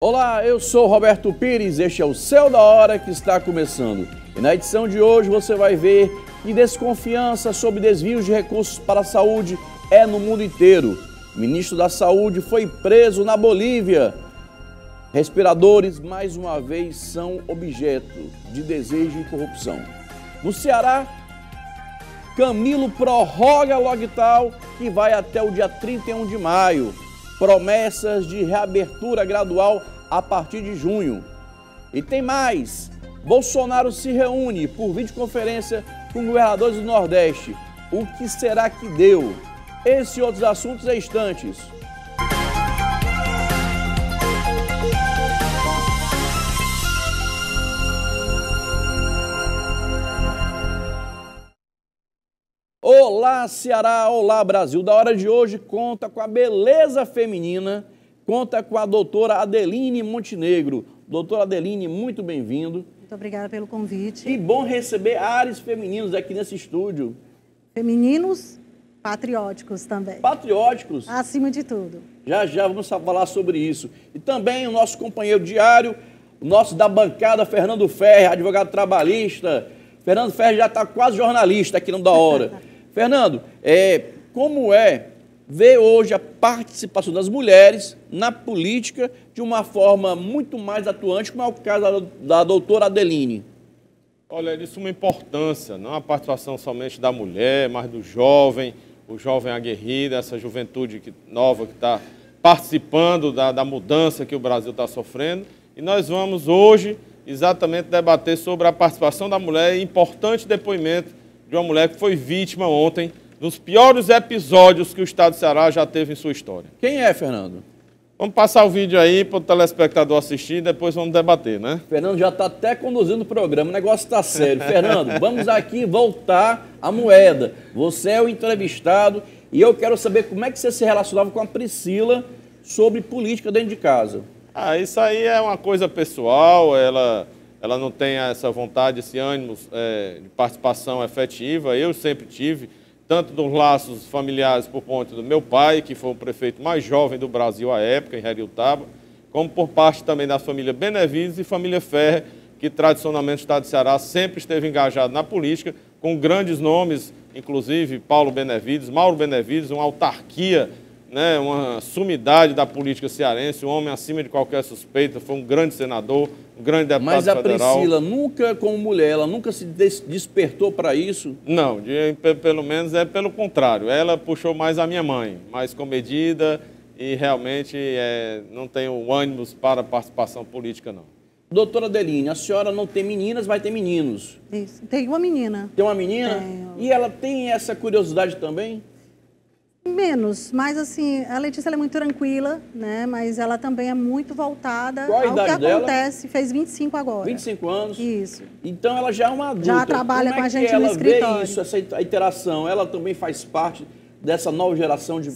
Olá, eu sou Roberto Pires, este é o Céu da Hora que está começando. E na edição de hoje você vai ver que desconfiança sobre desvios de recursos para a saúde é no mundo inteiro. O ministro da Saúde foi preso na Bolívia. Respiradores, mais uma vez, são objeto de desejo e corrupção. No Ceará, Camilo prorroga lockdown que vai até o dia 31 de maio. Promessas de reabertura gradual a partir de junho. E tem mais. Bolsonaro se reúne por videoconferência com governadores do Nordeste. O que será que deu? Esse e outros assuntos em instantes. Olá, Ceará! Olá, Brasil! Da hora de hoje conta com a beleza feminina, conta com a doutora Adeline Montenegro. Doutora Adeline, muito bem-vindo. Muito obrigada pelo convite. Que bom receber ares femininos aqui nesse estúdio. Femininos, patrióticos também. Patrióticos? Acima de tudo. Já já vamos falar sobre isso. E também o nosso companheiro diário, o nosso da bancada, Fernando Ferre, advogado trabalhista. Fernando Ferre já está quase jornalista aqui no Da Hora. Fernando, como é ver hoje a participação das mulheres na política de uma forma muito mais atuante, como é o caso da doutora Adeline? Olha, é de suma importância, não a participação somente da mulher, mas do jovem, o jovem aguerrido, essa juventude nova que está participando da mudança que o Brasil está sofrendo. E nós vamos hoje exatamente debater sobre a participação da mulher e importante depoimento de uma mulher que foi vítima ontem dos piores episódios que o Estado do Ceará já teve em sua história. Quem é, Fernando? Vamos passar o vídeo aí para o telespectador assistir e depois vamos debater, né? Fernando já está até conduzindo o programa, o negócio está sério. Fernando, vamos aqui voltar à moeda. Você é o entrevistado e eu quero saber como é que você se relacionava com a Priscila sobre política dentro de casa. Isso aí é uma coisa pessoal, ela não tem essa vontade, esse ânimo de participação efetiva. Eu sempre tive, tanto dos laços familiares por conta do meu pai, que foi o prefeito mais jovem do Brasil à época, em Heriotaba, como por parte também da família Benevides e família Ferre, que tradicionalmente o Estado de Ceará sempre esteve engajado na política, com grandes nomes, inclusive Paulo Benevides, Mauro Benevides, uma autarquia, né, uma sumidade da política cearense, um homem acima de qualquer suspeita, foi um grande senador, um grande deputado federal. Mas a Priscila nunca, como mulher, ela nunca se despertou para isso? Não, pelo menos é pelo contrário. Ela puxou mais a minha mãe, mais comedida e realmente não tem o ânimo para a participação política, não. Doutora Adeline, a senhora não tem meninas, vai ter meninos. Isso. Tem uma menina. Tem uma menina? Tenho. E ela tem essa curiosidade também? Menos, mas assim, a Letícia ela é muito tranquila, né? Mas ela também é muito voltada Qual a ao idade que dela? acontece. Fez 25 agora. 25 anos? Isso. Então ela já é uma adulta. Já trabalha Como com a gente no escritório. Ela vê isso, essa interação? Ela também faz parte dessa nova geração de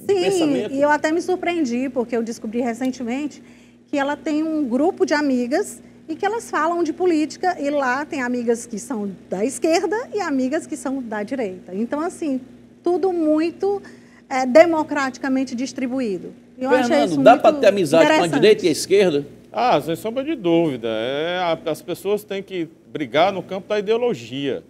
pensamento? Sim, e eu até me surpreendi, porque eu descobri recentemente que ela tem um grupo de amigas e que elas falam de política, e lá tem amigas que são da esquerda e amigas que são da direita. Então, assim, tudo muito democraticamente distribuído. Eu Fernando, dá para ter amizade com a direita e a esquerda? Sem sombra de dúvida. As pessoas têm que brigar no campo da ideologia.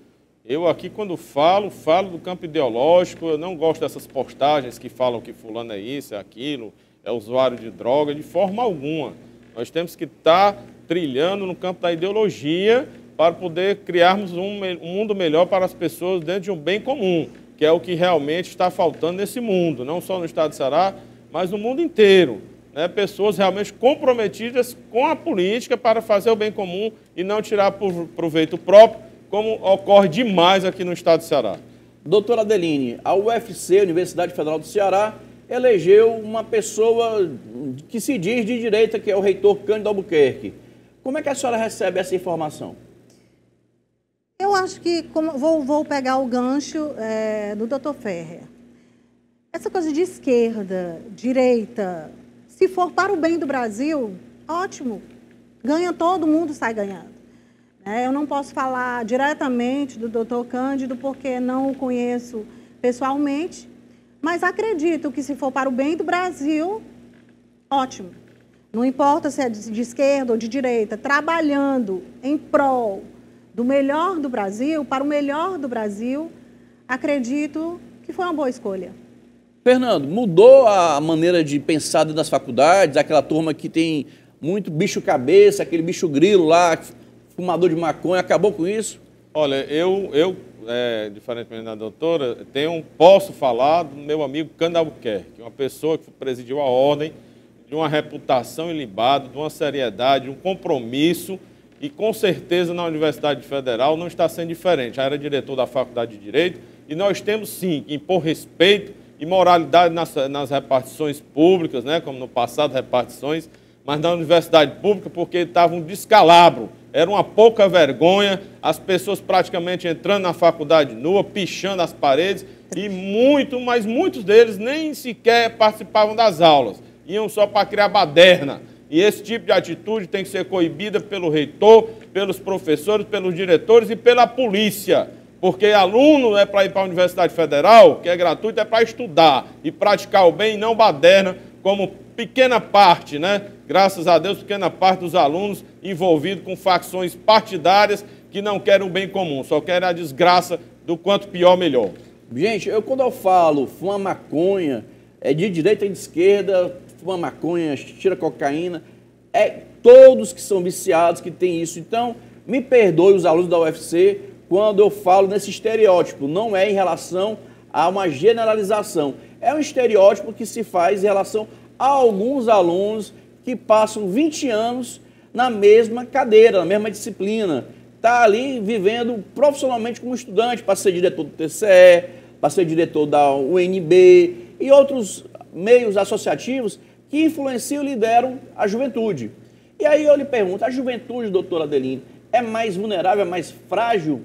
Eu aqui, quando falo do campo ideológico, eu não gosto dessas postagens que falam que fulano é isso, é aquilo, é usuário de droga, de forma alguma. Nós temos que estar trilhando no campo da ideologia para poder criarmos um mundo melhor para as pessoas dentro de um bem comum, que é o que realmente está faltando nesse mundo, não só no Estado de Ceará, mas no mundo inteiro. Né? Pessoas realmente comprometidas com a política para fazer o bem comum e não tirar proveito próprio, como ocorre demais aqui no Estado de Ceará. Doutora Adeline, a UFC, Universidade Federal do Ceará, elegeu uma pessoa que se diz de direita, que é o reitor Cândido Albuquerque. Como é que a senhora recebe essa informação? Eu acho que, vou pegar o gancho do Dr. Ferrer. Essa coisa de esquerda, direita, se for para o bem do Brasil, ótimo. Ganha todo mundo, sai ganhando. Eu não posso falar diretamente do Dr. Cândido, porque não o conheço pessoalmente, mas acredito que se for para o bem do Brasil, ótimo. não importa se é de esquerda ou de direita, trabalhando em prol do melhor do Brasil, para o melhor do Brasil, acredito que foi uma boa escolha. Fernando, mudou a maneira de pensar dentro das faculdades, aquela turma que tem muito bicho-cabeça, aquele bicho grilo lá, fumador de maconha, acabou com isso? Olha, diferentemente da doutora, posso falar do meu amigo Cândido Albuquerque, uma pessoa que presidiu a ordem, de uma reputação ilibada, de uma seriedade, de um compromisso, e com certeza na Universidade Federal não está sendo diferente. Já era diretor da Faculdade de Direito, e nós temos sim que impor respeito e moralidade nas repartições públicas, né, como no passado repartições, mas na universidade pública, porque estava um descalabro, era uma pouca vergonha, as pessoas praticamente entrando na faculdade nua, pichando as paredes, e mas muitos deles nem sequer participavam das aulas, iam só para criar baderna. E esse tipo de atitude tem que ser coibida pelo reitor, pelos professores, pelos diretores e pela polícia. Porque aluno é para ir para a Universidade Federal, que é gratuito, é para estudar e praticar o bem e não baderna, como pequena parte, né? Graças a Deus, pequena parte dos alunos envolvidos com facções partidárias que não querem o bem comum, só querem a desgraça do quanto pior, melhor. Gente, quando eu falo fuma maconha, é de direita e de esquerda, fuma maconha, tira cocaína, todos que são viciados que têm isso. Então, me perdoe os alunos da UFC quando eu falo nesse estereótipo, não é em relação a uma generalização, é um estereótipo que se faz em relação a alguns alunos que passam 20 anos na mesma cadeira, na mesma disciplina, está ali vivendo profissionalmente como estudante, para ser diretor do TCE, para ser diretor da UNB e outros meios associativos que influenciam e lideram a juventude. E aí eu lhe pergunto, a juventude, doutora Adeline, é mais vulnerável, é mais frágil?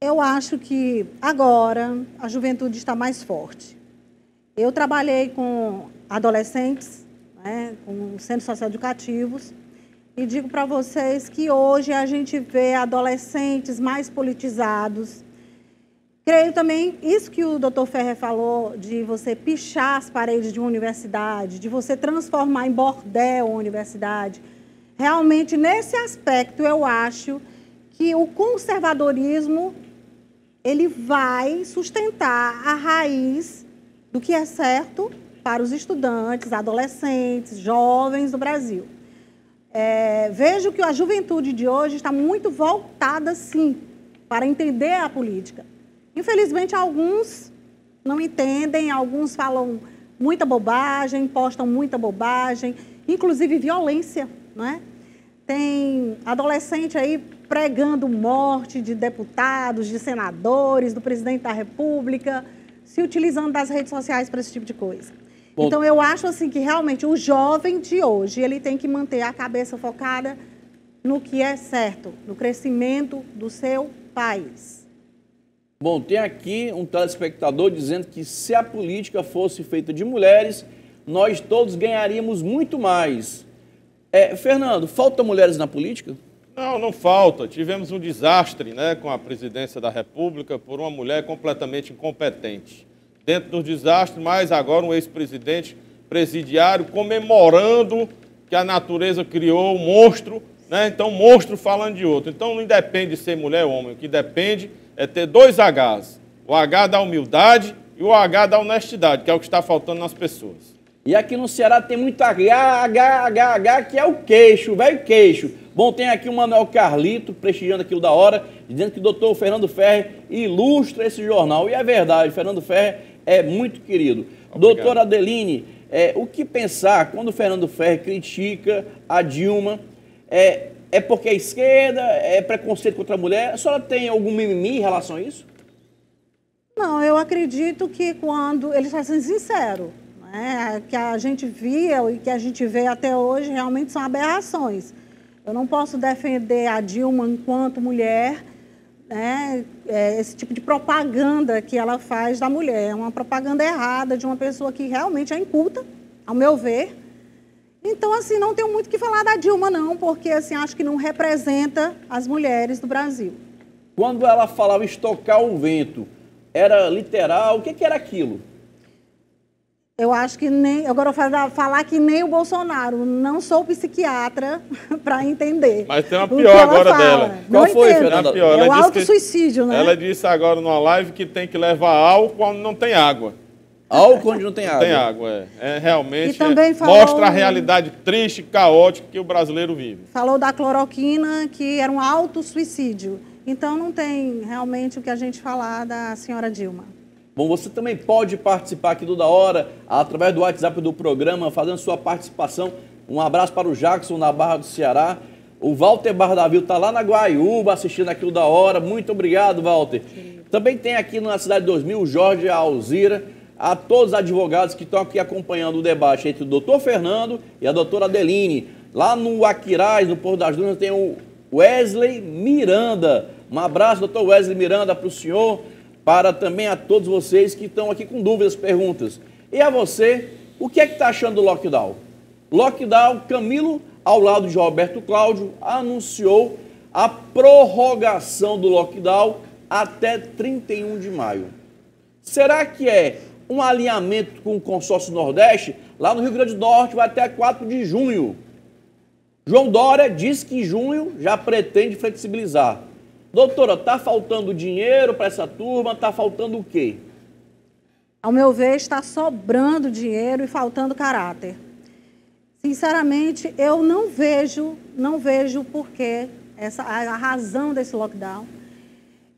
Eu acho que agora a juventude está mais forte. Eu trabalhei com adolescentes, né, com centros socioeducativos, e digo para vocês que hoje a gente vê adolescentes mais politizados. Creio também, isso que o doutor Ferrer falou, de você pichar as paredes de uma universidade, de você transformar em bordel uma universidade. Realmente, nesse aspecto, eu acho que o conservadorismo ele vai sustentar a raiz do que é certo para os estudantes, adolescentes, jovens do Brasil. Vejo que a juventude de hoje está muito voltada, sim, para entender a política. Infelizmente, alguns não entendem, alguns falam muita bobagem, postam muita bobagem, inclusive violência, não é? Tem adolescente aí pregando morte de deputados, de senadores, do presidente da República, se utilizando das redes sociais para esse tipo de coisa. Bom, então, eu acho assim que realmente o jovem de hoje ele tem que manter a cabeça focada no que é certo, no crescimento do seu país. Bom, tem aqui um telespectador dizendo que se a política fosse feita de mulheres, nós todos ganharíamos muito mais. Fernando, faltam mulheres na política? Não, não falta. Tivemos um desastre, né, com a presidência da República por uma mulher completamente incompetente. Dentro do desastre, mais agora um ex-presidente presidiário comemorando que a natureza criou um monstro, né? Então, um monstro falando de outro. Então, não depende de ser mulher ou homem, o que depende é ter dois Hs. O H da humildade e o H da honestidade, que é o que está faltando nas pessoas. E aqui no Ceará tem muito H, que é o queixo, o velho queixo. Bom, tem aqui o Manuel Carlito, prestigiando aquilo da hora, dizendo que o doutor Fernando Ferrer ilustra esse jornal. E é verdade, Fernando Ferrer é muito querido. Doutora Adeline, o que pensar quando o Fernando Ferrer critica a Dilma? É porque é esquerda, é preconceito contra a mulher? A senhora tem algum mimimi em relação a isso? Não, eu acredito que quando ele está sendo sincero, que a gente via e que a gente vê até hoje realmente são aberrações. Eu não posso defender a Dilma enquanto mulher, né, esse tipo de propaganda que ela faz da mulher. É uma propaganda errada de uma pessoa que realmente é inculta, ao meu ver. Então, assim, não tenho muito o que falar da Dilma, não, porque, assim, acho que não representa as mulheres do Brasil. Quando ela falava estocar o vento, era literal? O que era aquilo? Eu acho que nem... Agora eu vou falar que nem o Bolsonaro. Não sou psiquiatra para entender. Mas tem uma pior agora dela. Qual foi, Fernanda? É o auto-suicídio, né? Ela disse agora numa live que tem que levar álcool onde não tem água. Álcool onde não tem água. Tem água, realmente falou, mostra a realidade triste, caótica que o brasileiro vive. Falou da cloroquina, que era um auto-suicídio. Então não tem realmente o que a gente falar da senhora Dilma. Bom, você também pode participar aqui do Da Hora, através do WhatsApp do programa, fazendo sua participação. Um abraço para o Jackson, na Barra do Ceará. O Walter Bardavil está lá na Guaiúba, assistindo aqui o Da Hora. Muito obrigado, Walter. Também tem aqui na Cidade 2000 o Jorge Alzira, a todos os advogados que estão aqui acompanhando o debate entre o doutor Fernando e a doutora Adeline. Lá no Aquiraz, no Porto das Dunas, tem o Wesley Miranda. Um abraço, doutor Wesley Miranda, para o senhor, para também a todos vocês que estão aqui com dúvidas, perguntas. E a você, o que é que está achando do lockdown? Lockdown, Camilo, ao lado de Roberto Cláudio, anunciou a prorrogação do lockdown até 31 de maio. Será que é um alinhamento com o consórcio Nordeste? Lá no Rio Grande do Norte vai até 4 de junho. João Dória diz que em junho já pretende flexibilizar. Doutora, está faltando dinheiro para essa turma? Está faltando o quê? Ao meu ver, está sobrando dinheiro e faltando caráter. Sinceramente, eu não vejo porquê, a razão desse lockdown.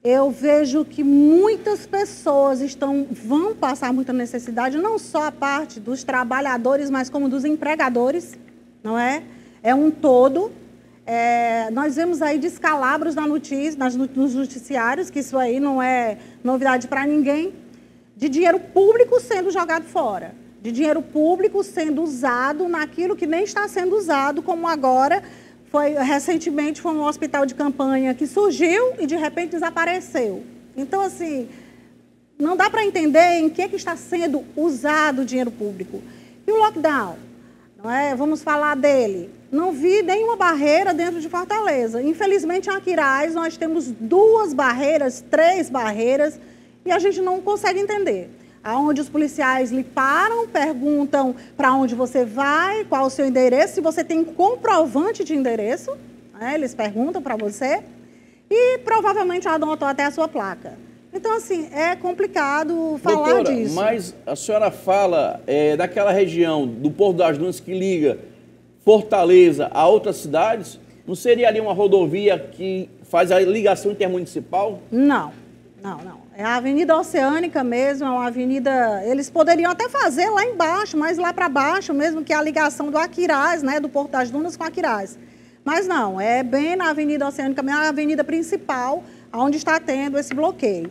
Eu vejo que muitas pessoas vão passar muita necessidade, não só a parte dos trabalhadores, mas como dos empregadores, não é? É um todo. Nós vemos aí descalabros nos noticiários, que isso aí não é novidade para ninguém, de dinheiro público sendo jogado fora, de dinheiro público sendo usado naquilo que nem está sendo usado, como agora, recentemente foi um hospital de campanha que surgiu e de repente desapareceu. Então, assim, não dá para entender em que está sendo usado o dinheiro público. E o lockdown, não é? Vamos falar dele. Não vi nenhuma barreira dentro de Fortaleza. Infelizmente, em Aquiraz, nós temos 2 barreiras, 3 barreiras, e a gente não consegue entender. Aonde os policiais lhe param, perguntam para onde você vai, qual o seu endereço, se você tem comprovante de endereço, né? Eles perguntam para você, e provavelmente anotam até a sua placa. Então, assim, é complicado falar Doutora, disso. Mas a senhora fala daquela região do Porto das Dunas que liga Fortaleza a outras cidades, não seria ali uma rodovia que faz a ligação intermunicipal? Não. É a Avenida Oceânica mesmo, é uma avenida... Eles poderiam até fazer lá embaixo, mas lá para baixo mesmo, que é a ligação do Aquiraz, né, do Porto das Dunas com Aquiraz. Mas não, é bem na Avenida Oceânica, a avenida principal, onde está tendo esse bloqueio.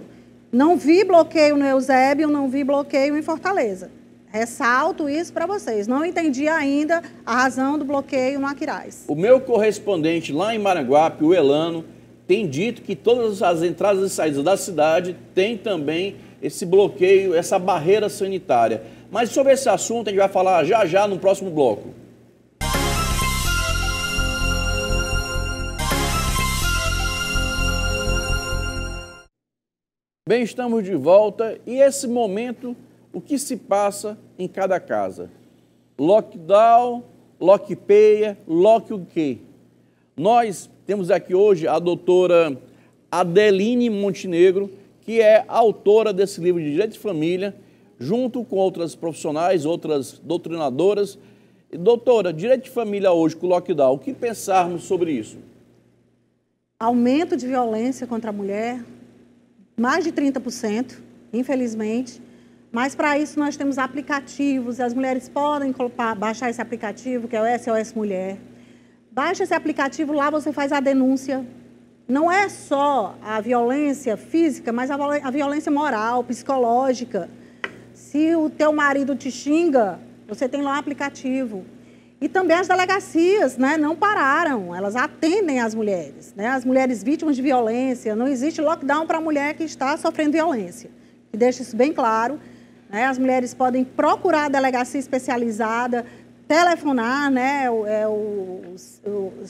Não vi bloqueio no Eusébio, não vi bloqueio em Fortaleza. Ressalto isso para vocês. Não entendi ainda a razão do bloqueio no Aquiraz. O meu correspondente lá em Maranguape, o Elano, tem dito que todas as entradas e saídas da cidade tem também esse bloqueio, essa barreira sanitária. Mas sobre esse assunto a gente vai falar já já no próximo bloco. Bem, estamos de volta e esse momento, o que se passa em cada casa? Lockdown, lockpeia, lock o quê? Nós temos aqui hoje a doutora Adeline Montenegro, que é autora desse livro de Direito de Família, junto com outras profissionais, outras doutrinadoras. E, doutora, Direito de Família hoje com o lockdown, o que pensarmos sobre isso? Aumento de violência contra a mulher, mais de 30%, infelizmente. Mas para isso nós temos aplicativos, e as mulheres podem baixar esse aplicativo, que é o SOS Mulher. Baixa esse aplicativo, lá você faz a denúncia. Não é só a violência física, mas a violência moral, psicológica. Se o teu marido te xinga, você tem lá um aplicativo. E também as delegacias, né, não pararam, elas atendem as mulheres, né, as mulheres vítimas de violência. Não existe lockdown para a mulher que está sofrendo violência. E deixa isso bem claro, né, as mulheres podem procurar a delegacia especializada, telefonar, né, o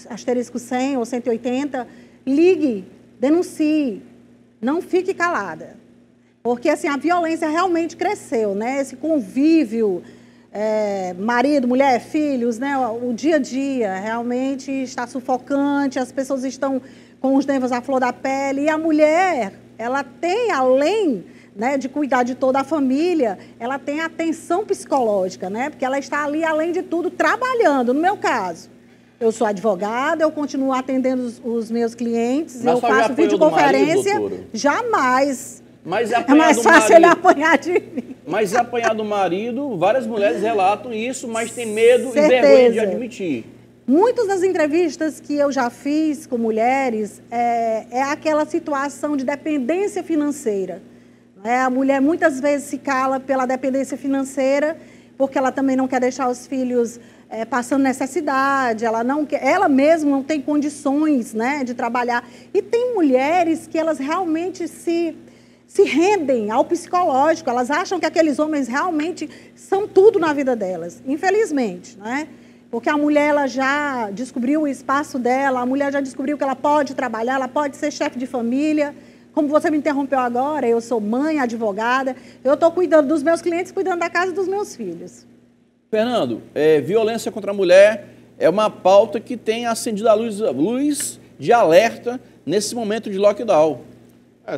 asterisco 100 ou 180, ligue, denuncie, não fique calada. Porque, assim, a violência realmente cresceu, né? Esse convívio, marido, mulher, filhos, né? O dia a dia realmente está sufocante, as pessoas estão com os nervos à flor da pele. E a mulher, ela tem, além, né, de cuidar de toda a família, ela tem atenção psicológica, né? Porque ela está ali, além de tudo, trabalhando. No meu caso, eu sou advogada, eu continuo atendendo os meus clientes, Mas eu faço videoconferência. Jamais. Mas é mais fácil ele apanhar de mim. Mas apanhar do marido, várias mulheres relatam isso, mas tem medo e vergonha de admitir. Muitas das entrevistas que eu já fiz com mulheres é aquela situação de dependência financeira. A mulher muitas vezes se cala pela dependência financeira, porque ela também não quer deixar os filhos passando necessidade, ela mesma não tem condições, né, de trabalhar. E tem mulheres que elas realmente se rendem ao psicológico, elas acham que aqueles homens realmente são tudo na vida delas, infelizmente, né? Porque a mulher ela já descobriu o espaço dela, a mulher já descobriu que ela pode trabalhar, ela pode ser chefe de família. Como você me interrompeu agora, eu sou mãe, advogada, eu estou cuidando dos meus clientes, cuidando da casa dos meus filhos. Fernando, violência contra a mulher é uma pauta que tem acendido a luz de alerta nesse momento de lockdown.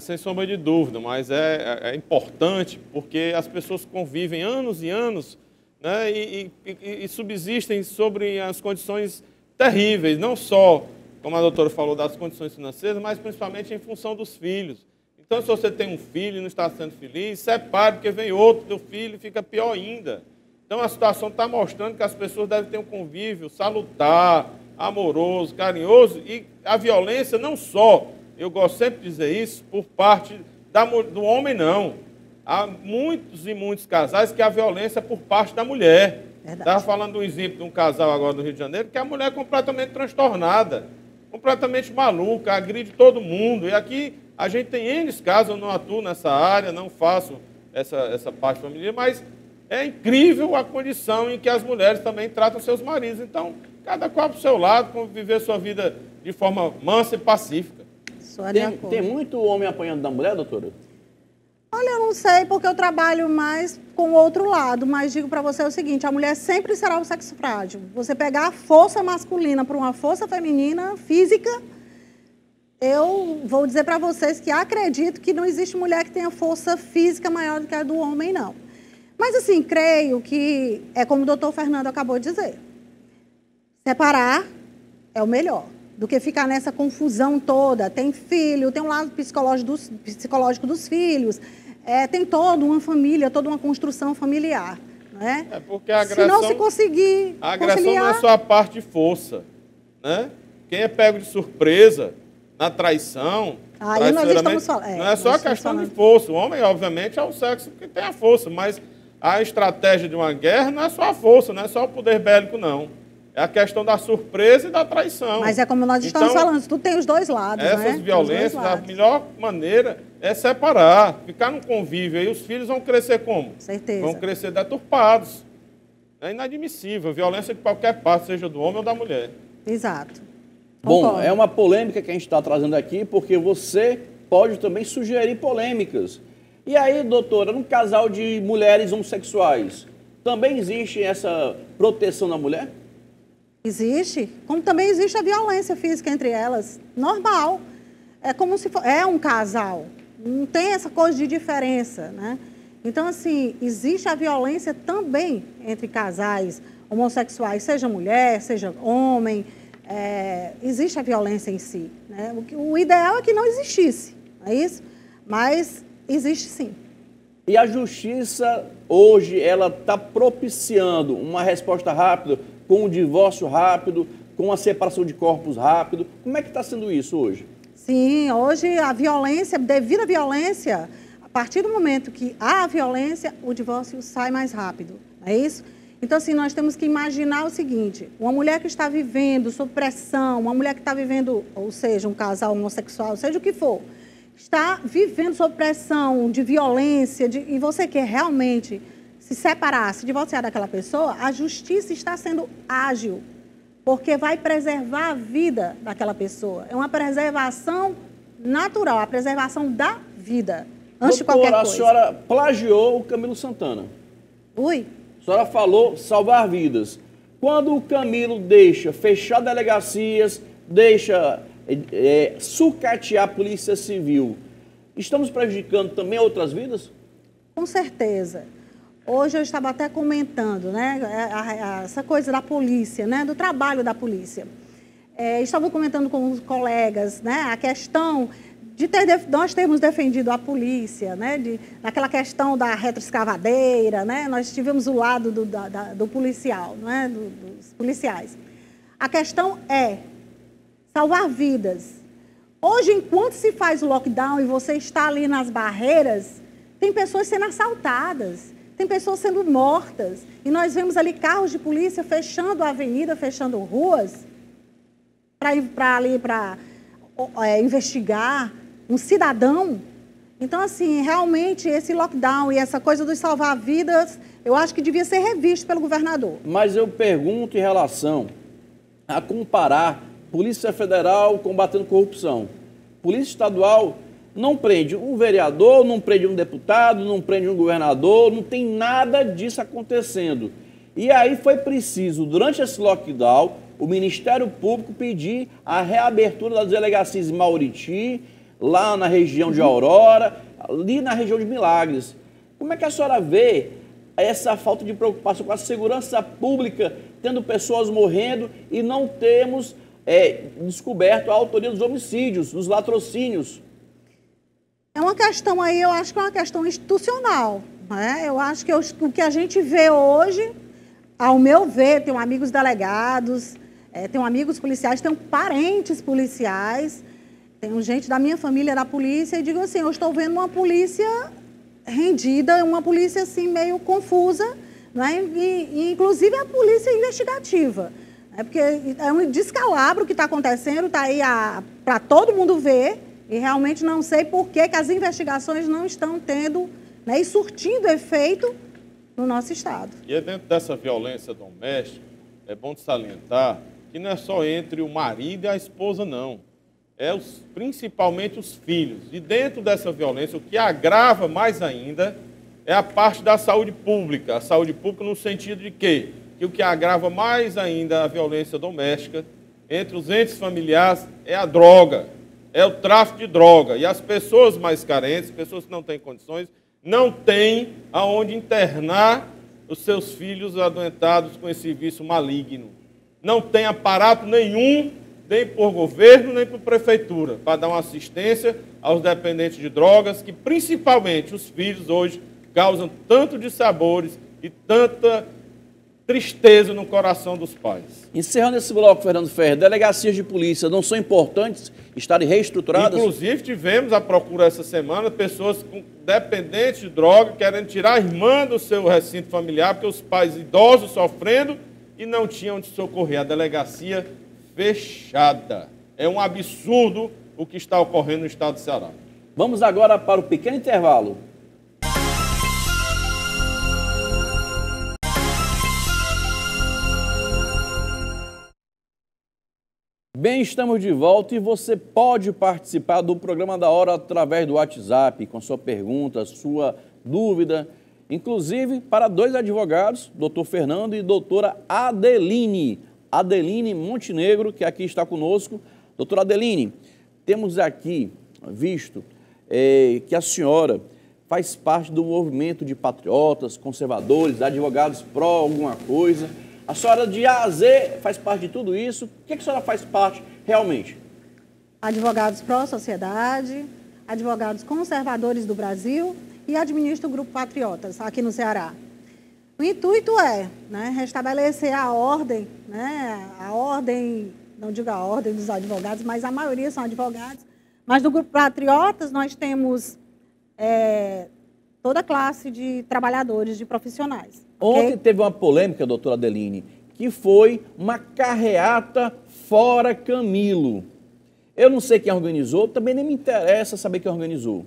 Sem sombra de dúvida, mas é importante porque as pessoas convivem anos e anos, né, e subsistem sobre as condições terríveis, não só, como a doutora falou, das condições financeiras, mas principalmente em função dos filhos. Então, se você tem um filho e não está sendo feliz, separe, porque vem outro do filho e fica pior ainda. Então, a situação está mostrando que as pessoas devem ter um convívio salutar, amoroso, carinhoso, e a violência não só, eu gosto sempre de dizer isso, por parte do homem, não. Há muitos e muitos casais que a violência é por parte da mulher. Estava falando do exemplo de um casal agora do Rio de Janeiro, que a mulher é completamente transtornada, completamente maluca, agride todo mundo. E aqui a gente tem N casos, eu não atuo nessa área, não faço essa parte familiar, mas é incrível a condição em que as mulheres também tratam seus maridos. Então, cada qual para o seu lado, viver sua vida de forma mansa e pacífica. Tem muito homem apanhando da mulher, doutora? Olha, eu não sei, porque eu trabalho mais com o outro lado, mas digo para você o seguinte, a mulher sempre será o sexo frágil. Você pegar a força masculina para uma força feminina, física, eu vou dizer para vocês que acredito que não existe mulher que tenha força física maior do que a do homem, não. Mas, assim, creio que é como o doutor Fernando acabou de dizer. Separar é o melhor do que ficar nessa confusão toda. Tem filho, tem um lado psicológico dos filhos, tem toda uma família, toda uma construção familiar. Né? Porque a agressão, se não se conseguir a agressão não é só a parte de força. Né? Quem é pego de surpresa na traição, aí nós estamos falando, não é só a questão de força. O homem, obviamente, é o sexo que tem a força, mas a estratégia de uma guerra não é só a força, não é só o poder bélico, não. É a questão da surpresa e da traição. Mas é como nós estamos falando, tudo tem os dois lados, essas violências, a melhor maneira é separar, ficar num convívio. Aí os filhos vão crescer como? Certeza. Vão crescer deturpados. É inadmissível. Violência de qualquer parte, seja do homem ou da mulher. Exato. Bom, é uma polêmica que a gente está trazendo aqui, porque você pode também sugerir polêmicas. E aí, doutora, num casal de mulheres homossexuais, também existe essa proteção da mulher? Existe, como também existe a violência física entre elas, normal. É como se é um casal, não tem essa coisa de diferença, né? Então, assim, existe a violência também entre casais homossexuais, seja mulher, seja homem, existe a violência em si. Né? O ideal é que não existisse, não é isso? Mas existe sim. E a justiça, hoje, ela está propiciando uma resposta rápida, com um divórcio rápido, com a separação de corpos rápido. Como é que está sendo isso hoje? Sim, hoje a violência, devido à violência, a partir do momento que há a violência, o divórcio sai mais rápido, não é isso? Então, assim, nós temos que imaginar o seguinte, uma mulher que está vivendo sob pressão, uma mulher que está vivendo, ou seja, um casal homossexual, seja o que for, está vivendo sob pressão de violência, e você quer realmente se separar, se divorciar daquela pessoa, a justiça está sendo ágil, porque vai preservar a vida daquela pessoa. É uma preservação natural, a preservação da vida. antes de qualquer coisa. A senhora plagiou o Camilo Santana. Ui. A senhora falou salvar vidas. Quando o Camilo deixa fechar delegacias, deixa sucatear a Polícia Civil, estamos prejudicando também outras vidas? Com certeza. Hoje eu estava até comentando, né, essa coisa da polícia, né, do trabalho da polícia. Estava comentando com os colegas, né, a questão de nós termos defendido a polícia, né, naquela questão da retroescavadeira, né, nós tivemos o lado do policial, né, dos policiais. A questão é salvar vidas. Hoje, enquanto se faz o lockdown e você está ali nas barreiras, tem pessoas sendo assaltadas, tem pessoas sendo mortas, e nós vemos ali carros de polícia fechando a avenida, fechando ruas, para investigar um cidadão. Então, assim, realmente, esse lockdown e essa coisa dos salvar vidas, eu acho que devia ser revisto pelo governador. Mas eu pergunto em relação a comparar Polícia Federal combatendo corrupção. Polícia Estadual não prende um vereador, não prende um deputado, não prende um governador, não tem nada disso acontecendo. E aí foi preciso, durante esse lockdown, o Ministério Público pedir a reabertura das delegacias em Mauriti, lá na região de Aurora, ali na região de Milagres. Como é que a senhora vê essa falta de preocupação com a segurança pública, tendo pessoas morrendo e não temos descoberto a autoria dos homicídios, dos latrocínios? É uma questão aí, eu acho que é uma questão institucional, né? Eu acho que o que a gente vê hoje, ao meu ver, tenho amigos delegados, tenho amigos policiais, tenho parentes policiais, tenho gente da minha família da polícia, e digo assim, eu estou vendo uma polícia rendida, uma polícia assim meio confusa, né? E inclusive a polícia investigativa. Porque é um descalabro que está acontecendo, está aí para todo mundo ver, e realmente não sei por que as investigações não estão tendo, né, e surtindo efeito no nosso estado. E dentro dessa violência doméstica, é bom salientar que não é só entre o marido e a esposa, não. Principalmente os filhos. E dentro dessa violência, o que agrava mais ainda é a parte da saúde pública. A saúde pública no sentido de quê? Que o que agrava mais ainda a violência doméstica entre os entes familiares é a droga, é o tráfico de droga. E as pessoas mais carentes, pessoas que não têm condições, não têm aonde internar os seus filhos adoentados com esse vício maligno. Não tem aparato nenhum, nem por governo, nem por prefeitura, para dar uma assistência aos dependentes de drogas, que principalmente os filhos hoje causam tanto dissabores e tanta tristeza no coração dos pais. Encerrando esse bloco, Fernando Ferrer, delegacias de polícia não são importantes estarem reestruturadas? Inclusive, tivemos a procura essa semana, pessoas dependentes de droga, querendo tirar a irmã do seu recinto familiar, porque os pais idosos sofrendo e não tinham onde socorrer. A delegacia fechada. É um absurdo o que está ocorrendo no estado do Ceará. Vamos agora para o pequeno intervalo. Bem, estamos de volta e você pode participar do programa da hora através do WhatsApp, com sua pergunta, sua dúvida, inclusive para dois advogados, doutor Fernando e doutora Adeline Montenegro, que aqui está conosco. Doutora Adeline, temos aqui visto que a senhora faz parte do movimento de patriotas, conservadores, advogados pró alguma coisa. A senhora de A a Z faz parte de tudo isso. O que a senhora faz parte realmente? Advogados pró-sociedade, advogados conservadores do Brasil e administro o Grupo Patriotas aqui no Ceará. O intuito é, né, restabelecer a ordem, né, não digo a ordem dos advogados, mas a maioria são advogados. Mas no Grupo Patriotas nós temos toda a classe de trabalhadores, de profissionais. Ontem teve uma polêmica, doutora Adeline, que foi uma carreata fora Camilo. Eu não sei quem organizou, também nem me interessa saber quem organizou.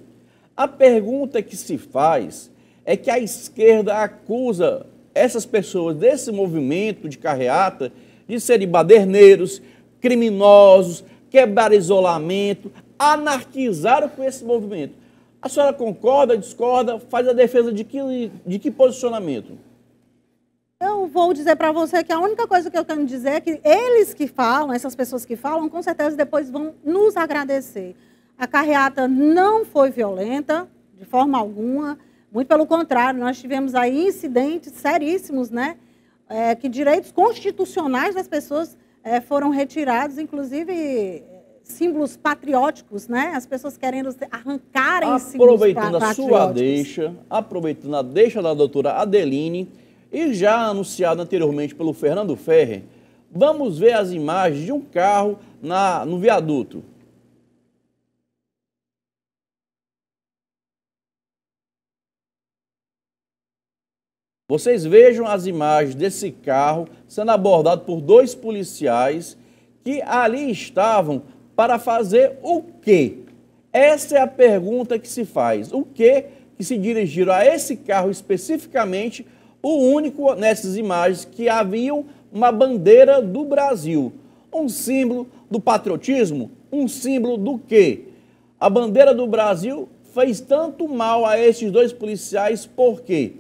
A pergunta que se faz é que a esquerda acusa essas pessoas desse movimento de carreata de serem baderneiros, criminosos, quebrar isolamento, anarquizaram com esse movimento. A senhora concorda, discorda, faz a defesa de que posicionamento? Eu vou dizer para você que a única coisa que eu tenho que dizer é que eles que falam, essas pessoas que falam, com certeza depois vão nos agradecer. A carreata não foi violenta, de forma alguma, muito pelo contrário, nós tivemos aí incidentes seríssimos, né? Que direitos constitucionais das pessoas foram retirados, inclusive símbolos patrióticos, né? As pessoas querendo arrancarem símbolos patrióticos. Aproveitando a deixa da doutora Adeline, e já anunciado anteriormente pelo Fernando Ferrer, vamos ver as imagens de um carro no viaduto. Vocês vejam as imagens desse carro sendo abordado por 2 policiais que ali estavam para fazer o quê? Essa é a pergunta que se faz. O que se dirigiram a esse carro especificamente, o único nessas imagens que haviam uma bandeira do Brasil. Um símbolo do patriotismo? Um símbolo do quê? A bandeira do Brasil fez tanto mal a esses 2 policiais, por quê?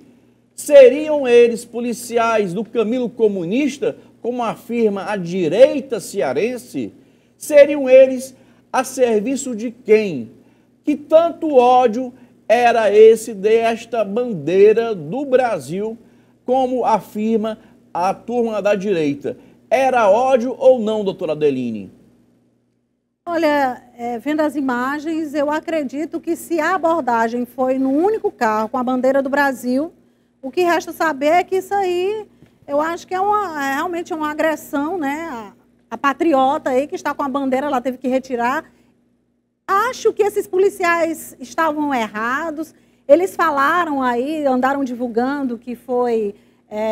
Seriam eles policiais do Camilo comunista, como afirma a direita cearense? Seriam eles a serviço de quem? Que tanto ódio era esse desta bandeira do Brasil, como afirma a turma da direita? Era ódio ou não, doutora Adeline? Olha, vendo as imagens, eu acredito que se a abordagem foi no único carro com a bandeira do Brasil, o que resta saber é que isso aí, eu acho que realmente é uma agressão, né? A patriota aí que está com a bandeira, ela teve que retirar. Acho que esses policiais estavam errados. Eles falaram aí, andaram divulgando que foi...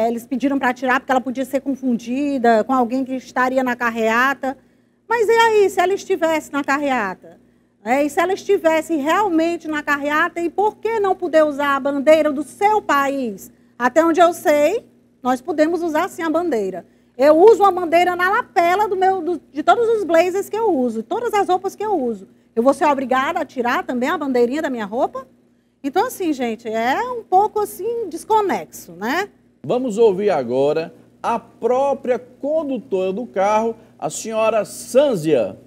eles pediram para tirar porque ela podia ser confundida com alguém que estaria na carreata. Mas e aí, se ela estivesse na carreata? E se ela estivesse realmente na carreata, e por que não poder usar a bandeira do seu país? Até onde eu sei, nós podemos usar sim a bandeira. Eu uso uma bandeira na lapela de todos os blazers que eu uso, todas as roupas que eu uso. Eu vou ser obrigada a tirar também a bandeirinha da minha roupa? Então, assim, gente, é um pouco assim desconexo, né? Vamos ouvir agora a própria condutora do carro, a senhora Sânzia.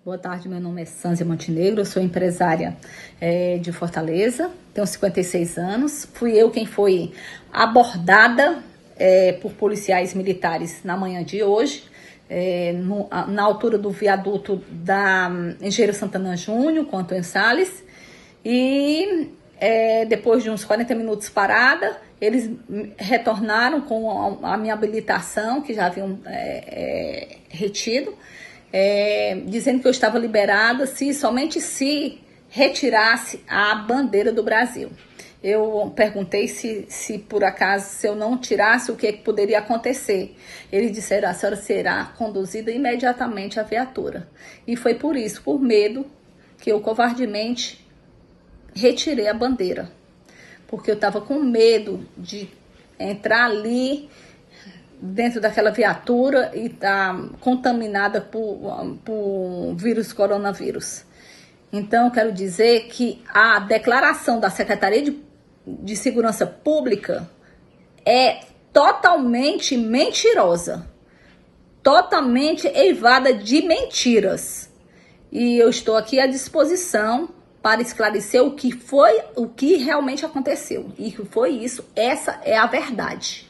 Boa tarde, meu nome é Sânzia Montenegro, eu sou empresária de Fortaleza, tenho 56 anos. Fui eu quem foi abordada por policiais militares na manhã de hoje, na altura do viaduto da Engenheiro Santana Júnior, com Antônio Salles. E depois de uns 40 minutos parada, eles retornaram com a minha habilitação, que já haviam retido, dizendo que eu estava liberada somente se retirasse a bandeira do Brasil. Eu perguntei se por acaso, se eu não tirasse, o que poderia acontecer. Eles disseram: a senhora será conduzida imediatamente à viatura. E foi por isso, por medo, que eu covardemente retirei a bandeira. Porque eu estava com medo de entrar ali dentro daquela viatura e estar contaminada por vírus coronavírus. Então, eu quero dizer que a declaração da Secretaria de Segurança Pública é totalmente mentirosa, totalmente eivada de mentiras. E eu estou aqui à disposição para esclarecer o que realmente aconteceu. E foi isso, essa é a verdade.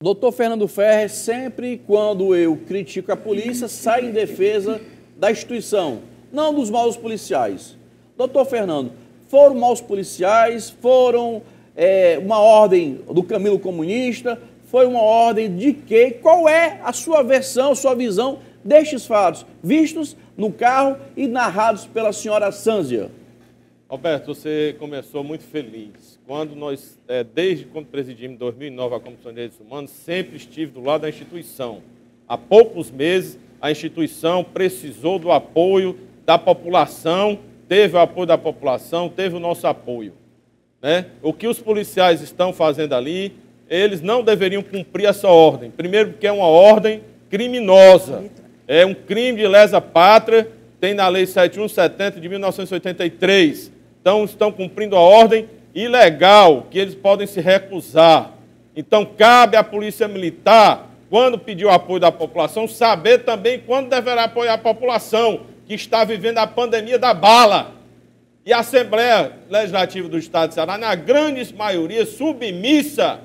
Doutor Fernando Ferrer, sempre quando eu critico a polícia, sai em defesa da instituição, não dos maus policiais. Doutor Fernando, foram maus policiais, foram uma ordem do Camilo comunista, foi uma ordem de quê? Qual é a sua versão, sua visão destes fatos, vistos no carro e narrados pela senhora Sânzia? Roberto, você começou muito feliz. Quando nós, desde quando presidimos em 2009 a Comissão de Direitos Humanos, sempre estive do lado da instituição. Há poucos meses, a instituição precisou do apoio da população, teve o apoio da população, teve o nosso apoio, né? O que os policiais estão fazendo ali, eles não deveriam cumprir essa ordem. Primeiro, porque é uma ordem criminosa. É um crime de lesa pátria tem na Lei 7170 de 1983. Então, estão cumprindo a ordem ilegal, que eles podem se recusar. Então, cabe à Polícia Militar, quando pedir o apoio da população, saber também quando deverá apoiar a população que está vivendo a pandemia da bala. E a Assembleia Legislativa do Estado de Ceará, na grande maioria submissa,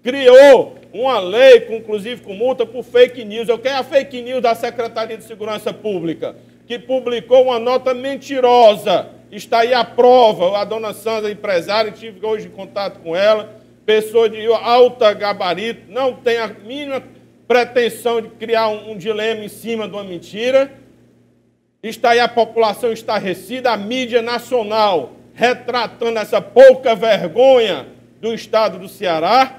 criou uma lei, inclusive com multa por fake news. Eu quero a fake news da Secretaria de Segurança Pública, que publicou uma nota mentirosa. Está aí a prova, a dona Sandra, empresária, tive hoje em contato com ela, pessoa de alta gabarito, não tem a mínima pretensão de criar um dilema em cima de uma mentira. Está aí a população estarrecida, a mídia nacional retratando essa pouca vergonha do Estado do Ceará,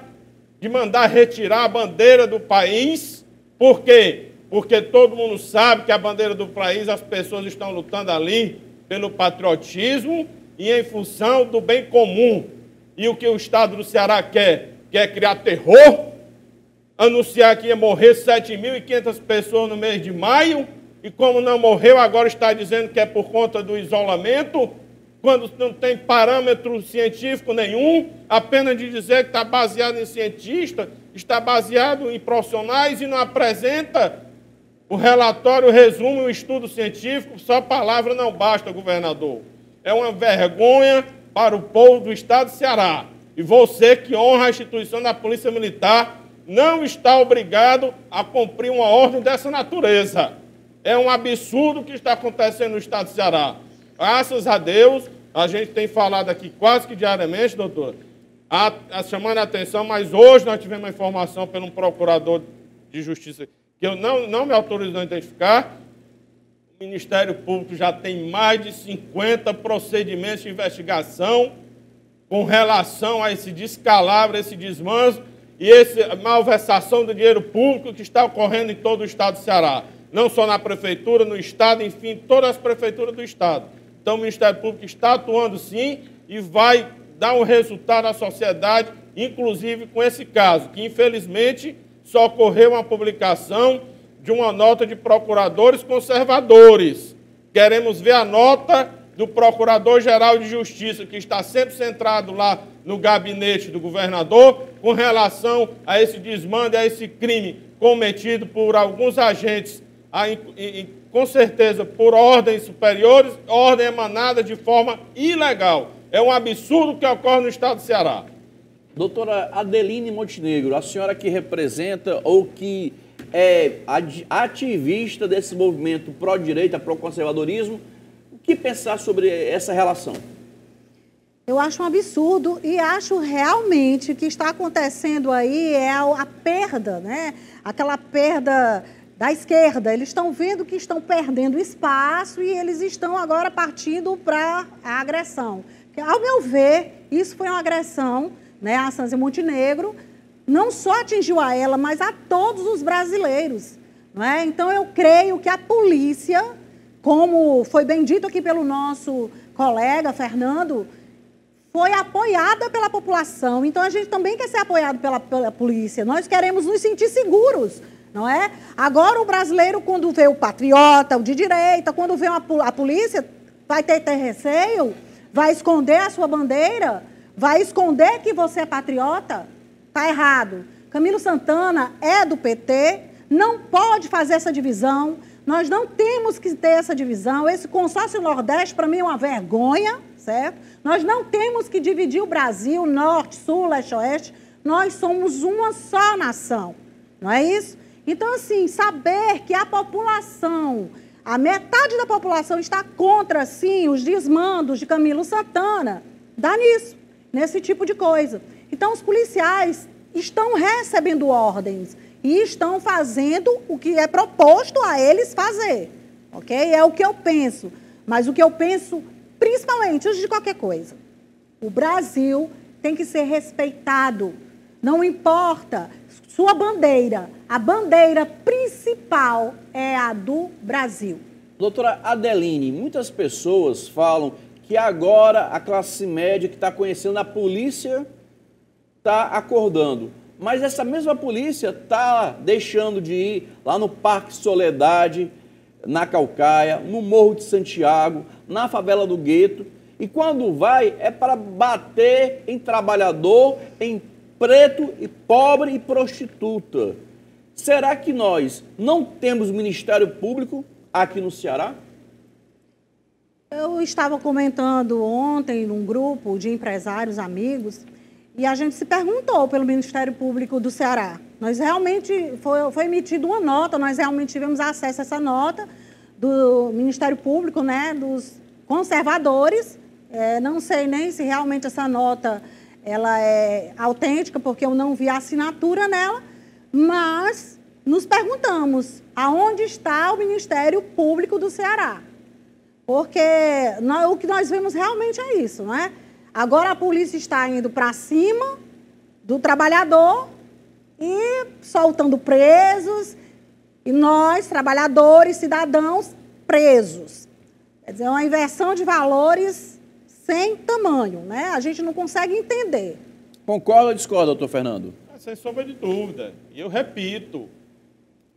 de mandar retirar a bandeira do país. Por quê? Porque todo mundo sabe que a bandeira do país, as pessoas estão lutando ali pelo patriotismo e em função do bem comum. E o que o Estado do Ceará quer? Quer criar terror, anunciar que ia morrer 7.500 pessoas no mês de maio, e como não morreu, agora está dizendo que é por conta do isolamento, quando não tem parâmetro científico nenhum, apenas de dizer que está baseado em cientistas, está baseado em profissionais e não apresenta o relatório, o resumo, o estudo científico. Só palavra não basta, governador. É uma vergonha para o povo do Estado de Ceará. E você que honra a instituição da Polícia Militar não está obrigado a cumprir uma ordem dessa natureza. É um absurdo o que está acontecendo no Estado de Ceará. Graças a Deus, a gente tem falado aqui quase que diariamente, doutora, chamando a atenção, mas hoje nós tivemos uma informação pelo um procurador de justiça que eu não me autorizou a identificar. O Ministério Público já tem mais de 50 procedimentos de investigação com relação a esse descalabro, esse desmanso e essa malversação do dinheiro público que está ocorrendo em todo o Estado do Ceará. Não só na Prefeitura, no Estado, enfim, todas as prefeituras do Estado. Então, o Ministério Público está atuando, sim, e vai dar um resultado à sociedade, inclusive com esse caso, que, infelizmente, só ocorreu uma publicação de uma nota de procuradores conservadores. Queremos ver a nota do Procurador-Geral de Justiça, que está sempre centrado lá no gabinete do governador, com relação a esse desmando, a esse crime cometido por alguns agentes, com certeza por ordens superiores, ordem emanada de forma ilegal. É um absurdo que ocorre no Estado do Ceará. Doutora Adeline Montenegro, a senhora que representa ou que é ativista desse movimento pró-direita, pró-conservadorismo, o que pensar sobre essa relação? Eu acho um absurdo e acho realmente que está acontecendo aí é a perda, né? Aquela perda da esquerda. Eles estão vendo que estão perdendo espaço e eles estão agora partindo para a agressão. Ao meu ver, isso foi uma agressão, né? A Sandra Montenegro não só atingiu a ela, mas a todos os brasileiros, não é? Então, eu creio que a polícia, como foi bem dito aqui pelo nosso colega Fernando, foi apoiada pela população. Então, a gente também quer ser apoiado pela polícia. Nós queremos nos sentir seguros, não é? Agora, o brasileiro, quando vê o patriota, o de direita, quando vê a polícia, vai ter receio, vai esconder a sua bandeira, vai esconder que você é patriota. Está errado. Camilo Santana é do PT, não pode fazer essa divisão. Nós não temos que ter essa divisão. Esse consórcio Nordeste, para mim, é uma vergonha, certo? Nós não temos que dividir o Brasil, Norte, Sul, Leste, Oeste. Nós somos uma só nação, não é isso? Então, assim, saber que a população, a metade da população está contra, sim, os desmandos de Camilo Santana, dá nisso, nesse tipo de coisa. Então, os policiais estão recebendo ordens e estão fazendo o que é proposto a eles fazer, ok? É o que eu penso. Mas o que eu penso, principalmente, antes de qualquer coisa, o Brasil tem que ser respeitado. Não importa sua bandeira. A bandeira principal é a do Brasil. Doutora Adeline, muitas pessoas falam que agora a classe média que está conhecendo a polícia está acordando. Mas essa mesma polícia está deixando de ir lá no Parque Soledade, na Caucaia, no Morro de Santiago, na favela do Gueto. E quando vai, é para bater em trabalhador, em preto e pobre e prostituta. Será que nós não temos Ministério Público aqui no Ceará? Eu estava comentando ontem num grupo de empresários, amigos, e a gente se perguntou pelo Ministério Público do Ceará. Nós realmente, foi emitida uma nota, nós realmente tivemos acesso a essa nota do Ministério Público, né, dos conservadores. Não sei nem se realmente essa nota ela é autêntica, porque eu não vi a assinatura nela, mas nos perguntamos aonde está o Ministério Público do Ceará. Porque o que nós vemos realmente é isso, não é? Agora a polícia está indo para cima do trabalhador e soltando presos, e nós, trabalhadores, cidadãos, presos. Quer dizer, é uma inversão de valores sem tamanho, né? A gente não consegue entender. Concorda ou discorda, doutor Fernando? Sem sombra de dúvida. E eu repito,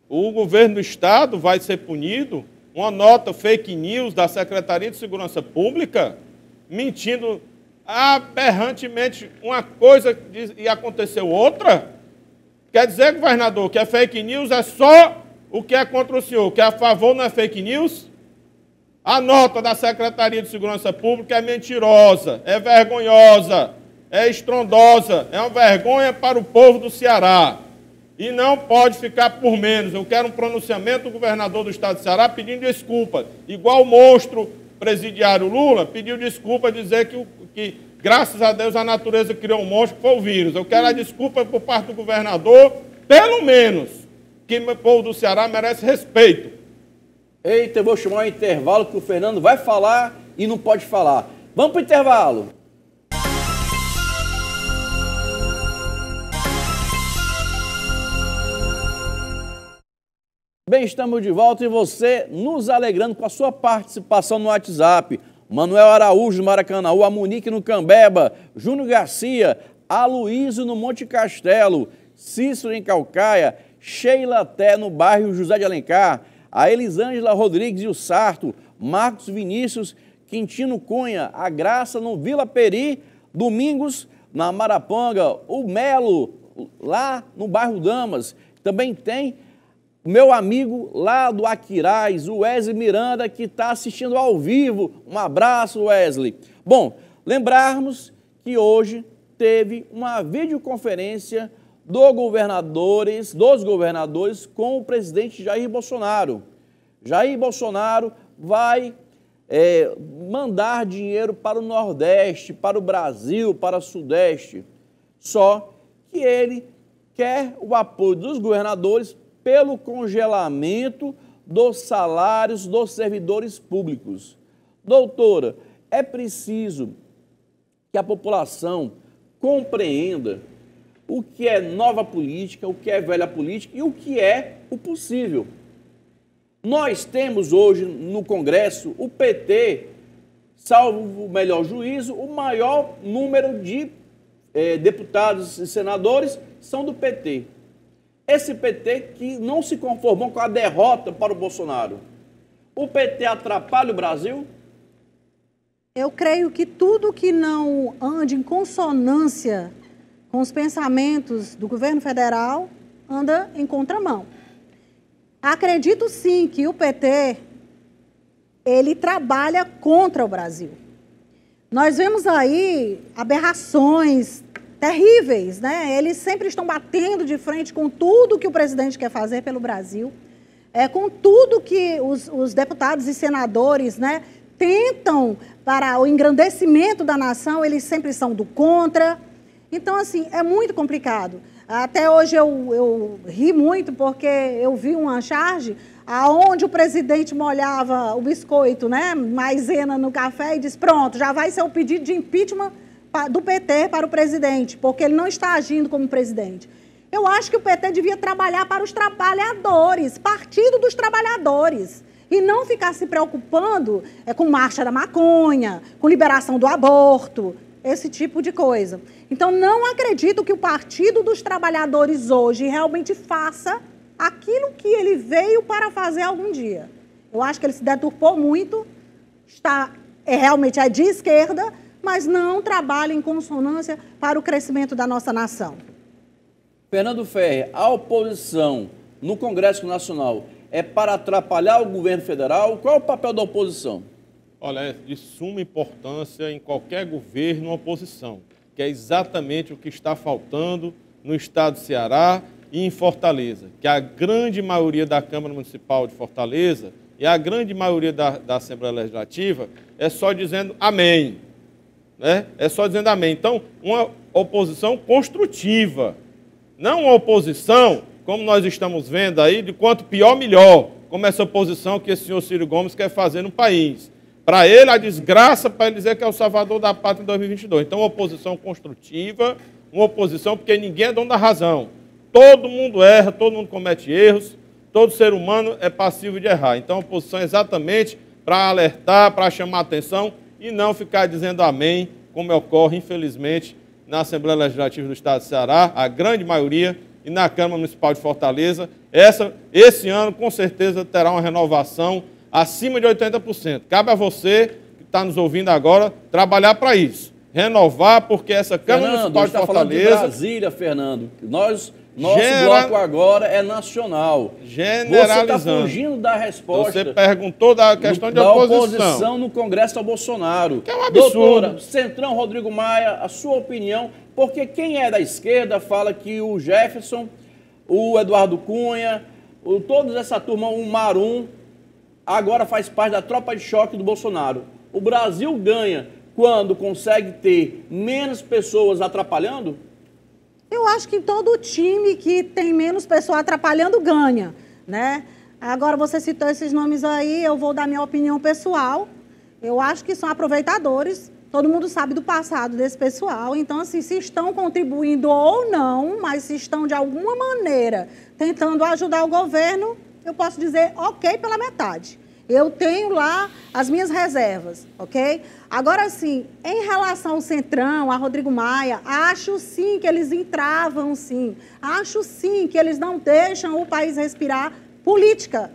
o governo do Estado vai ser punido. Uma nota fake news da Secretaria de Segurança Pública, mentindo aberrantemente uma coisa e aconteceu outra. Quer dizer, governador, que a fake news é só o que é contra o senhor, que é a favor não é fake news? A nota da Secretaria de Segurança Pública é mentirosa, é vergonhosa, é estrondosa, é uma vergonha para o povo do Ceará. E não pode ficar por menos. Eu quero um pronunciamento do governador do Estado do Ceará pedindo desculpa. Igual o monstro presidiário Lula pediu desculpa, dizer que graças a Deus, a natureza criou um monstro que foi o vírus. Eu quero a desculpa por parte do governador, pelo menos, que o povo do Ceará merece respeito. Eita, eu vou chamar um intervalo que o Fernando vai falar e não pode falar. Vamos para o intervalo. Bem, estamos de volta e você nos alegrando com a sua participação no WhatsApp. Manuel Araújo no Maracanãú, a Monique no Cambeba, Júnior Garcia, Aloísio no Monte Castelo, Cícero em Caucaia, Sheila Té no bairro José de Alencar, a Elisângela Rodrigues e o Sarto, Marcos Vinícius, Quintino Cunha, a Graça no Vila Peri, Domingos na Marapanga, o Melo lá no bairro Damas. Também tem o meu amigo lá do Aquiraz, o Wesley Miranda, que está assistindo ao vivo. Um abraço, Wesley. Bom, lembrarmos que hoje teve uma videoconferência dos governadores com o presidente Jair Bolsonaro. Jair Bolsonaro vai mandar dinheiro para o Nordeste, para o Brasil, para o Sudeste. Só que ele quer o apoio dos governadores pelo congelamento dos salários dos servidores públicos. Doutora, é preciso que a população compreenda o que é nova política, o que é velha política e o que é o possível. Nós temos hoje no Congresso o PT, salvo o melhor juízo, o maior número de deputados e senadores são do PT. Esse PT que não se conformou com a derrota para o Bolsonaro. O PT atrapalha o Brasil? Eu creio que tudo que não ande em consonância com os pensamentos do governo federal anda em contramão. Acredito sim que o PT, ele trabalha contra o Brasil. Nós vemos aí aberrações terríveis, né? Eles sempre estão batendo de frente com tudo que o presidente quer fazer pelo Brasil, com tudo que os deputados e senadores, né, tentam para o engrandecimento da nação, eles sempre são do contra. Então, assim, é muito complicado. Até hoje eu ri muito porque eu vi uma charge aonde o presidente molhava o biscoito, né, maisena no café e diz, pronto, já vai ser o pedido de impeachment do PT para o presidente, porque ele não está agindo como presidente. Eu acho que o PT devia trabalhar para os trabalhadores, partido dos trabalhadores, e não ficar se preocupando com marcha da maconha, com liberação do aborto, esse tipo de coisa. Então, não acredito que o Partido dos Trabalhadores hoje realmente faça aquilo que ele veio para fazer algum dia. Eu acho que ele se deturpou muito, realmente é de esquerda, mas não trabalha em consonância para o crescimento da nossa nação. Fernando Ferrer, a oposição no Congresso Nacional é para atrapalhar o governo federal? Qual é o papel da oposição? Olha, é de suma importância em qualquer governo ou oposição, que é exatamente o que está faltando no estado do Ceará e em Fortaleza, que a grande maioria da Câmara Municipal de Fortaleza e a grande maioria da Assembleia Legislativa é só dizendo amém, né? É só dizendo amém. Então, uma oposição construtiva, não uma oposição, como nós estamos vendo aí, de quanto pior, melhor, como essa oposição que esse senhor Ciro Gomes quer fazer no país. Para ele, a desgraça, para ele dizer que é o salvador da pátria em 2022. Então, uma oposição construtiva, uma oposição porque ninguém é dono da razão. Todo mundo erra, todo mundo comete erros, todo ser humano é passivo de errar. Então, a oposição é exatamente para alertar, para chamar a atenção e não ficar dizendo amém, como ocorre, infelizmente, na Assembleia Legislativa do Estado de Ceará, a grande maioria, e na Câmara Municipal de Fortaleza. Esse ano, com certeza, terá uma renovação acima de 80%. Cabe a você, que está nos ouvindo agora, trabalhar para isso. Renovar, porque essa Câmara Municipal de Fortaleza... Falando de Brasília, Fernando. Nosso bloco agora é nacional. Generalizando. Você está fugindo da resposta. Você perguntou da questão de oposição. Da oposição no Congresso ao Bolsonaro. Que é um absurdo. Doutora, Centrão Rodrigo Maia, a sua opinião, porque quem é da esquerda fala que o Jefferson, o Eduardo Cunha, toda essa turma, o Marum, agora faz parte da tropa de choque do Bolsonaro. O Brasil ganha quando consegue ter menos pessoas atrapalhando? Eu acho que todo time que tem menos pessoas atrapalhando ganha, né? Agora, você citou esses nomes aí, eu vou dar minha opinião pessoal. Eu acho que são aproveitadores. Todo mundo sabe do passado desse pessoal. Então, assim, se estão contribuindo ou não, mas se estão, de alguma maneira, tentando ajudar o governo, eu posso dizer ok pela metade. Eu tenho lá as minhas reservas, ok? Agora, sim, em relação ao Centrão, a Rodrigo Maia, acho sim que eles entravam, sim. Acho sim que eles não deixam o país respirar política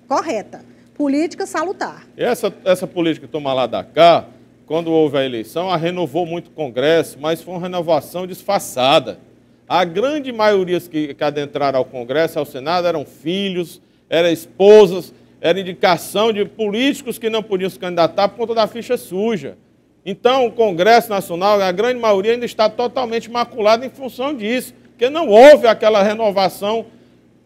correta, política salutar. Essa política tomar lá da cá, quando houve a eleição, a renovou muito o Congresso, mas foi uma renovação disfarçada. A grande maioria que adentraram ao Congresso, ao Senado, eram filhos, eram esposas, era indicação de políticos que não podiam se candidatar por conta da ficha suja. Então, o Congresso Nacional, a grande maioria, ainda está totalmente maculado em função disso, porque não houve aquela renovação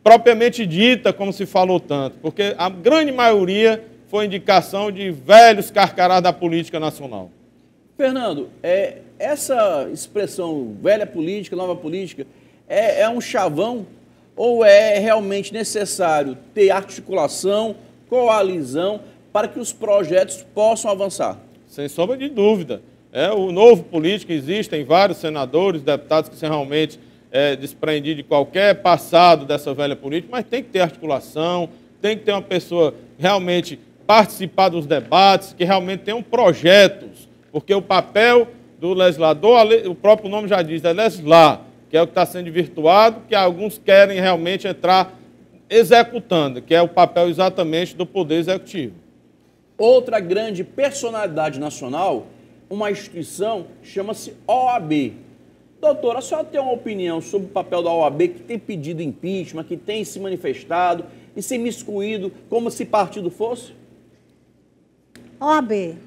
propriamente dita, como se falou tanto, porque a grande maioria foi indicação de velhos carcarás da política nacional. Fernando, essa expressão velha política, nova política, é um chavão ou é realmente necessário ter articulação, coalizão, para que os projetos possam avançar? Sem sombra de dúvida. O novo político, existem vários senadores, deputados que são realmente desprendidos de qualquer passado dessa velha política, mas tem que ter articulação, tem que ter uma pessoa realmente participar dos debates, que realmente tenham projetos, porque o papel do legislador, o próprio nome já diz, é legislar, que é o que está sendo virtuado, que alguns querem realmente entrar executando, que é o papel exatamente do Poder Executivo. Outra grande personalidade nacional, uma instituição, chama-se OAB. Doutora, a senhora tem uma opinião sobre o papel da OAB, que tem pedido impeachment, que tem se manifestado e se miscuído como se partido fosse? OAB,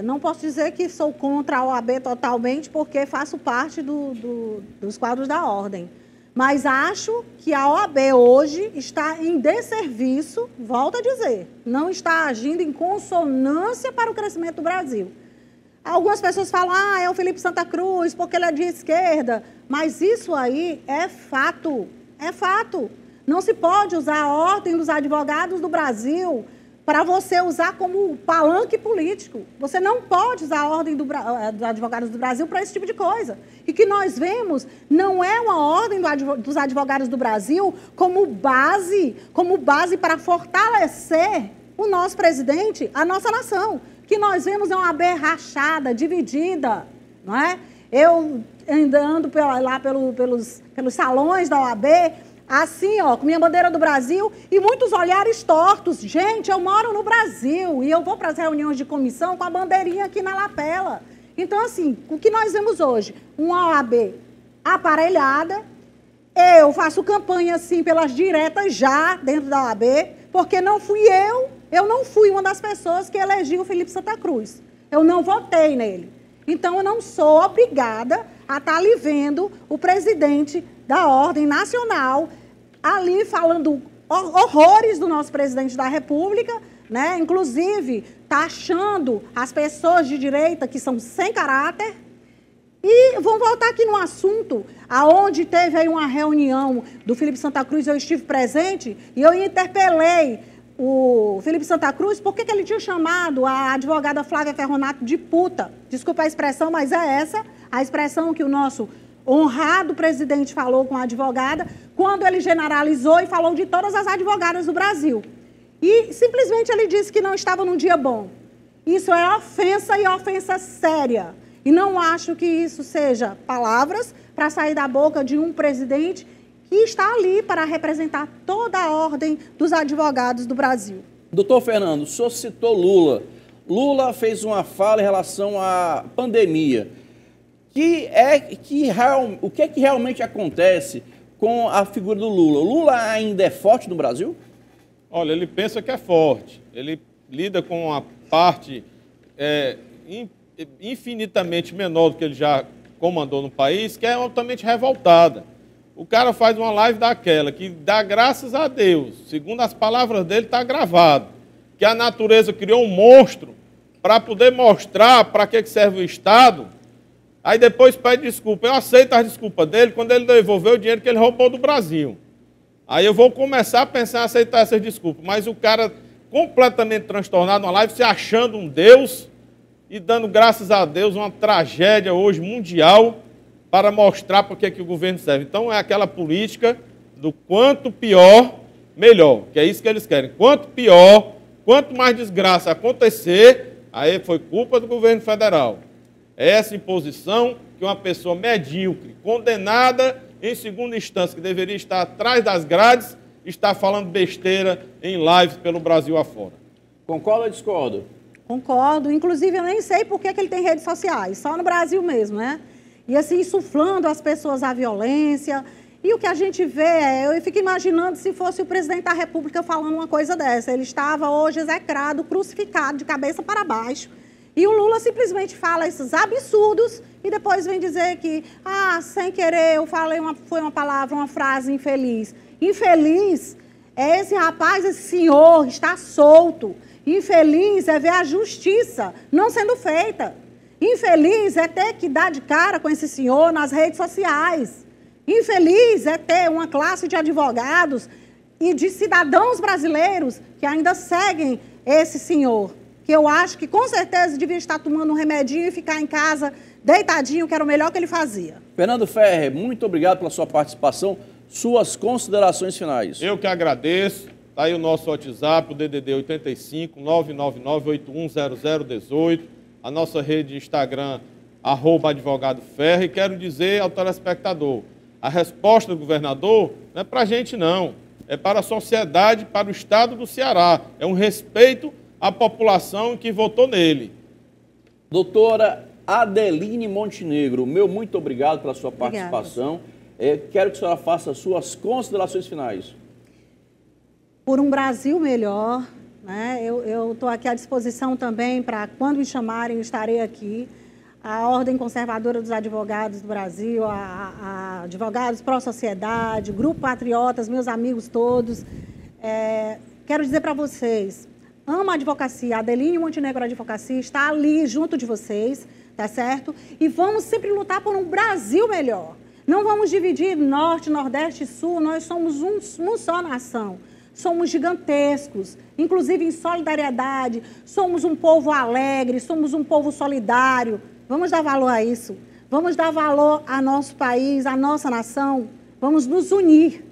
não posso dizer que sou contra a OAB totalmente, porque faço parte dos quadros da ordem. Mas acho que a OAB hoje está em desserviço, volto a dizer, não está agindo em consonância para o crescimento do Brasil. Algumas pessoas falam, é o Felipe Santa Cruz, porque ele é de esquerda. Mas isso aí é fato, é fato. Não se pode usar a Ordem dos Advogados do Brasil para você usar como palanque político. Você não pode usar a Ordem dos Advogados do Brasil para esse tipo de coisa. E que nós vemos não é uma Ordem dos Advogados do Brasil como base para fortalecer o nosso presidente, a nossa nação. O que nós vemos é uma OAB rachada, dividida, não é? Eu ando lá pelos salões da OAB, assim, ó, com minha bandeira do Brasil e muitos olhares tortos. Gente, eu moro no Brasil e eu vou para as reuniões de comissão com a bandeirinha aqui na lapela. Então, assim, o que nós vemos hoje? Uma OAB aparelhada. Eu faço campanha, assim, pelas diretas já dentro da OAB, porque não fui eu não fui uma das pessoas que elegiu o Felipe Santa Cruz. Eu não votei nele. Então, eu não sou obrigada a estar ali vendo o presidente da Ordem Nacional ali falando horrores do nosso presidente da República, né? Inclusive taxando as pessoas de direita que são sem caráter. E vamos voltar aqui no assunto, aonde teve aí uma reunião do Felipe Santa Cruz, eu estive presente, e eu interpelei o Felipe Santa Cruz, por que ele tinha chamado a advogada Flávia Ferronato de puta? Desculpa a expressão, mas é essa a expressão que o nosso honrado presidente falou com a advogada, quando ele generalizou e falou de todas as advogadas do Brasil. E simplesmente ele disse que não estava num dia bom. Isso é ofensa e ofensa séria. E não acho que isso seja palavras para sair da boca de um presidente que está ali para representar toda a ordem dos advogados do Brasil. Doutor Fernando, o senhor citou Lula. Lula fez uma fala em relação à pandemia. O que é que realmente acontece com a figura do Lula? O Lula ainda é forte no Brasil? Olha, ele pensa que é forte. Ele lida com uma parte infinitamente menor do que ele já comandou no país, que é altamente revoltada. O cara faz uma live daquela, que dá graças a Deus, segundo as palavras dele, está gravado, que a natureza criou um monstro para poder mostrar para que serve o Estado, aí depois pede desculpa. Eu aceito as desculpas dele quando ele devolveu o dinheiro que ele roubou do Brasil. Aí eu vou começar a pensar em aceitar essas desculpas, mas o cara completamente transtornado na live, se achando um Deus e dando graças a Deus, uma tragédia hoje mundial, para mostrar para que o governo serve. Então, é aquela política do quanto pior, melhor, que é isso que eles querem. Quanto pior, quanto mais desgraça acontecer, aí foi culpa do governo federal. É essa imposição que uma pessoa medíocre, condenada em segunda instância, que deveria estar atrás das grades, está falando besteira em lives pelo Brasil afora. Concorda ou discorda? Concordo. Inclusive, eu nem sei por que ele tem redes sociais, só no Brasil mesmo, né? E assim, insuflando as pessoas à violência. E o que a gente vê eu fico imaginando se fosse o presidente da República falando uma coisa dessa. Ele estava hoje execrado, crucificado, de cabeça para baixo. E o Lula simplesmente fala esses absurdos e depois vem dizer que, sem querer, eu falei foi uma palavra, uma frase infeliz. Infeliz é esse rapaz, esse senhor, está solto. Infeliz é ver a justiça não sendo feita. Infeliz é ter que dar de cara com esse senhor nas redes sociais. Infeliz é ter uma classe de advogados e de cidadãos brasileiros que ainda seguem esse senhor, que eu acho que com certeza devia estar tomando um remedinho e ficar em casa deitadinho, que era o melhor que ele fazia. Fernando Ferrer, muito obrigado pela sua participação. Suas considerações finais. Eu que agradeço. Está aí o nosso WhatsApp, o DDD 85 999 810018. A nossa rede de Instagram, @advogadoferrer. E quero dizer ao telespectador, a resposta do governador não é para a gente não, é para a sociedade, para o Estado do Ceará. É um respeito à população que votou nele. Doutora Adeline Montenegro, meu muito obrigado pela sua participação. Quero que a senhora faça suas considerações finais. Por um Brasil melhor, né? Eu estou aqui à disposição também para, quando me chamarem, eu estarei aqui. A Ordem Conservadora dos Advogados do Brasil, a Advogados Pró-Sociedade, Grupo Patriotas, meus amigos todos. Quero dizer para vocês, amo a advocacia, a Adeline Montenegro Advocacia está ali junto de vocês, tá certo? E vamos sempre lutar por um Brasil melhor. Não vamos dividir Norte, Nordeste e Sul, nós somos uma só nação. Somos gigantescos, inclusive em solidariedade, somos um povo alegre, somos um povo solidário. Vamos dar valor a isso, vamos dar valor ao nosso país, à nossa nação, vamos nos unir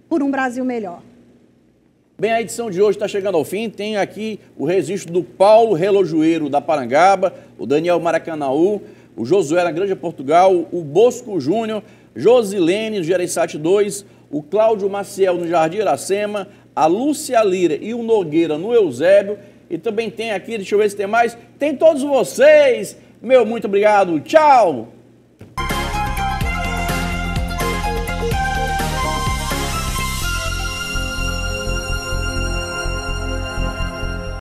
por um Brasil melhor. Bem, a edição de hoje está chegando ao fim, tem aqui o registro do Paulo Relojoeiro da Parangaba, o Daniel Maracanaú, o Josué na Grande Portugal, o Bosco Júnior, Josilene do Gereissati 2, o Cláudio Maciel no Jardim Iracema, a Lúcia Lira e o Nogueira no Eusébio. E também tem aqui, deixa eu ver se tem mais, tem todos vocês. Meu muito obrigado, tchau!